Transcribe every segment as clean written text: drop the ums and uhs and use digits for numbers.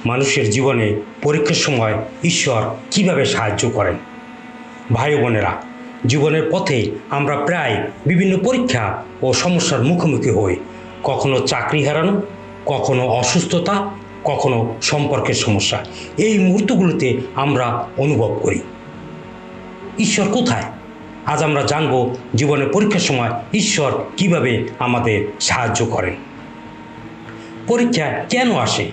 মানুষের জীবনে পরীক্ষার সময় ঈশ্বর কিভাবে সাহায্য করেন। ভাই বোনেরা, জীবনের পথে আমরা প্রায় বিভিন্ন পরীক্ষা ও সমস্যার মুখোমুখি হই। কখনো চাকরি হারানো, কখনো অসুস্থতা, কখনো সম্পর্কের সমস্যা। এই মুহূর্তগুলোতে আমরা অনুভব করি ঈশ্বর কোথায়। আজ আমরা জানব জীবনের পরীক্ষার সময় ঈশ্বর কিভাবে আমাদের সাহায্য করেন। পরীক্ষা কেন আসে?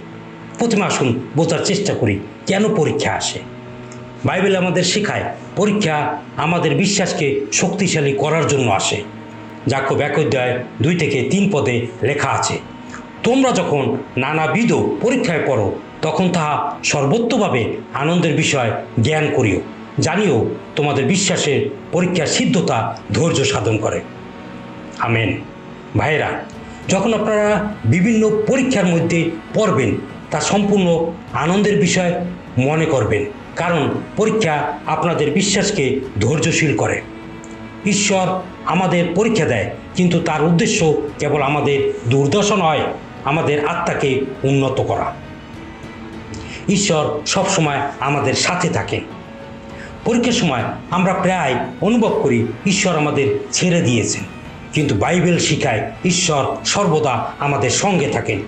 প্রথমে আসুন বোঝার চেষ্টা করি কেন পরীক্ষা আসে। বাইবেল আমাদের শেখায় পরীক্ষা আমাদের বিশ্বাসকে শক্তিশালী করার জন্য আসে। যাকব 1:2-3 পদে লেখা আছে, তোমরা যখন নানাবিধ পরীক্ষায় পড়ো তখন তাহা সর্বোত্তভাবে আনন্দের বিষয় জ্ঞান করিও, জানিও তোমাদের বিশ্বাসের পরীক্ষার সিদ্ধতা ধৈর্য সাধন করে। আমেন। ভাইয়েরা, যখন আপনারা বিভিন্ন পরীক্ষার মধ্যে পড়বেন তা সম্পূর্ণ আনন্দের বিষয় মনে করবেন, কারণ পরীক্ষা আপনাদের বিশ্বাসকে ধৈর্যশীল করে। ঈশ্বর আমাদের পরীক্ষা দেয়, কিন্তু তার উদ্দেশ্য কেবল আমাদের দুর্দশা নয়, আমাদের আত্মাকে উন্নত করা। ঈশ্বর সবসময় আমাদের সাথে থাকেন। পরীক্ষার সময় আমরা প্রায় অনুভব করি ঈশ্বর আমাদের ছেড়ে দিয়েছেন, কিন্তু বাইবেল শিখায় ঈশ্বর সর্বদা আমাদের সঙ্গে থাকেন।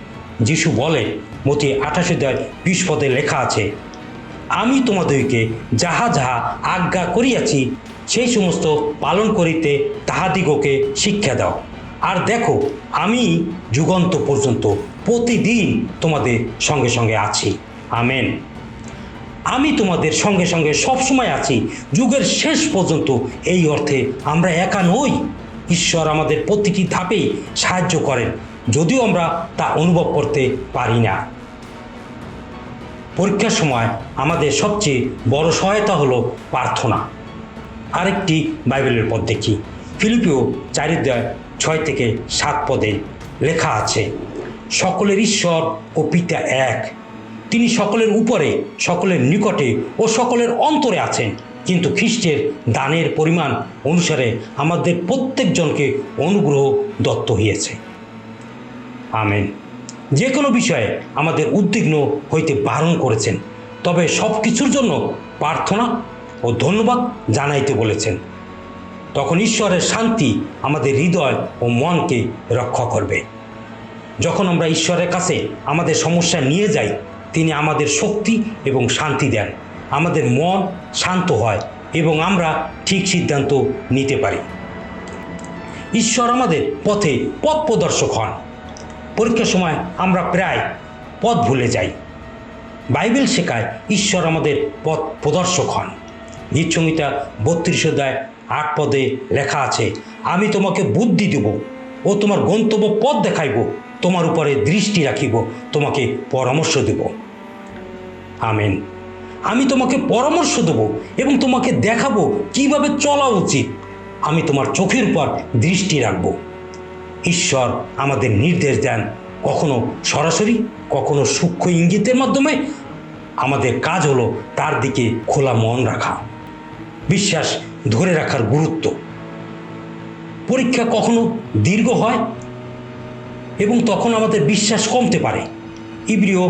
যিশু বলে, মতি 28:20 পদে লেখা আছে, আমি তোমাদেরকে যাহা যাহা আজ্ঞা করিয়াছি সেই সমস্ত পালন করিতে তাহাদিগকে শিক্ষা দাও, আর দেখো আমি যুগান্ত পর্যন্ত প্রতিদিন তোমাদের সঙ্গে সঙ্গে আছি। আমেন। আমি তোমাদের সঙ্গে সঙ্গে সবসময় আছি, যুগের শেষ পর্যন্ত। এই অর্থে আমরা একা নই। ঈশ্বর আমাদের প্রতিটি ধাপেই সাহায্য করেন, যদিও আমরা তা অনুভব করতে পারি না। পরীক্ষার সময় আমাদের সবচেয়ে বড় সহায়তা হলো প্রার্থনা। আরেকটি বাইবেলের পদ দেখি, ফিলিপিও 4:6-7 পদে লেখা আছে, সকলের ঈশ্বর ও পিতা এক, তিনি সকলের উপরে, সকলের নিকটে ও সকলের অন্তরে আছেন, কিন্তু খ্রিস্টের দানের পরিমাণ অনুসারে আমাদের প্রত্যেকজনকে অনুগ্রহ দত্ত হইয়াছে। আমেন। যে কোনো বিষয়ে আমাদের উদ্বিগ্ন হইতে বারণ করেছেন, তবে সব কিছুর জন্য প্রার্থনা ও ধন্যবাদ জানাইতে বলেছেন। তখন ঈশ্বরের শান্তি আমাদের হৃদয় ও মনকে রক্ষা করবে। যখন আমরা ঈশ্বরের কাছে আমাদের সমস্যা নিয়ে যাই, তিনি আমাদের শক্তি এবং শান্তি দেন। আমাদের মন শান্ত হয় এবং আমরা ঠিক সিদ্ধান্ত নিতে পারি। ঈশ্বর আমাদের পথে পথ প্রদর্শক হন। পরীক্ষার সময় আমরা প্রায় পথ ভুলে যাই। বাইবেল শেখায় ঈশ্বর আমাদের পথ প্রদর্শক হন। গীতসংহিতা 32:8 পদে লেখা আছে, আমি তোমাকে বুদ্ধি দেব ও তোমার গন্তব্য পথ দেখাইব, তোমার উপরে দৃষ্টি রাখিব, তোমাকে পরামর্শ দেব। আমেন। আমি তোমাকে পরামর্শ দেব এবং তোমাকে দেখাবো কিভাবে চলা উচিত। আমি তোমার চোখের উপর দৃষ্টি রাখব। ঈশ্বর আমাদের নির্দেশ দেন, কখনো সরাসরি, কখনো সূক্ষ্ম ইঙ্গিতের মাধ্যমে। আমাদের কাজ হলো তার দিকে খোলা মন রাখা। বিশ্বাস ধরে রাখার গুরুত্ব। পরীক্ষা কখনো দীর্ঘ হয় এবং তখন আমাদের বিশ্বাস কমতে পারে। ইব্রিয়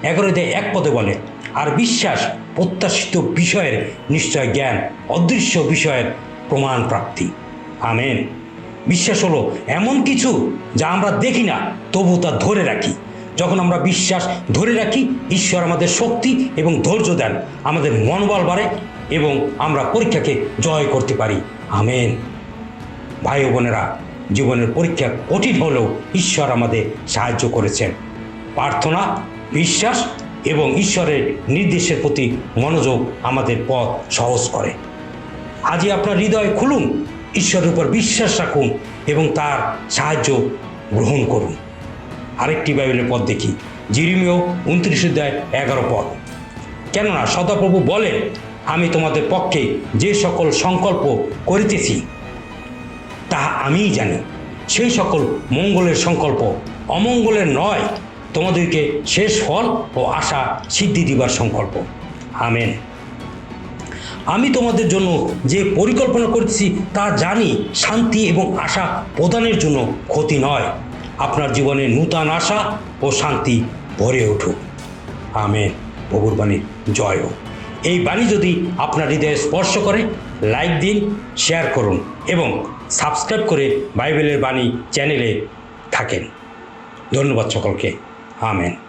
11:1 পদে বলে, আর বিশ্বাস প্রত্যাশিত বিষয়ের নিশ্চয় জ্ঞান, অদৃশ্য বিষয়ের প্রমাণ প্রাপ্তি। আমেন। বিশ্বাস হলো এমন কিছু যা আমরা দেখি না, তবু তা ধরে রাখি। যখন আমরা বিশ্বাস ধরে রাখি, ঈশ্বর আমাদের শক্তি এবং ধৈর্য দেন, আমাদের মনোবল বাড়ে এবং আমরা পরীক্ষাকে জয় করতে পারি। আমেন। ভাই ও বোনেরা, জীবনের পরীক্ষা কঠিন হলেও ঈশ্বর আমাদের সাহায্য করেছেন। প্রার্থনা, বিশ্বাস এবং ঈশ্বরের নির্দেশের প্রতি মনোযোগ আমাদের পথ সহজ করে। আজই আপনার হৃদয় খুলুন, ঈশ্বরের উপর বিশ্বাস রাখুন এবং তার সাহায্য গ্রহণ করুন। আরেকটি বাইবেলের পদ দেখি, যেরেমিয়া 29:11 পদ, কেননা সদাপ্রভু বলেন, আমি তোমাদের পক্ষে যে সকল সংকল্প করিতেছি তাহা আমিই জানি, সেই সকল মঙ্গলের সংকল্প, অমঙ্গলের নয়, তোমাদেরকে শেষ ফল ও আশা সিদ্ধি দিবার সংকল্প। আমেন। আমি তোমাদের জন্য যে পরিকল্পনা করছি তা জানি, শান্তি এবং আশা প্রদানের জন্য, ক্ষতি নয়। আপনার জীবনে নূতন আশা ও শান্তি ভরে উঠুক। আমেন। প্রভুর বাণীর জয় হোক। এই বাণী যদি আপনার হৃদয়ে স্পর্শ করে, লাইক দিন, শেয়ার করুন এবং সাবস্ক্রাইব করে বাইবেলের বাণী চ্যানেলে থাকেন। ধন্যবাদ সকলকে। আমেন।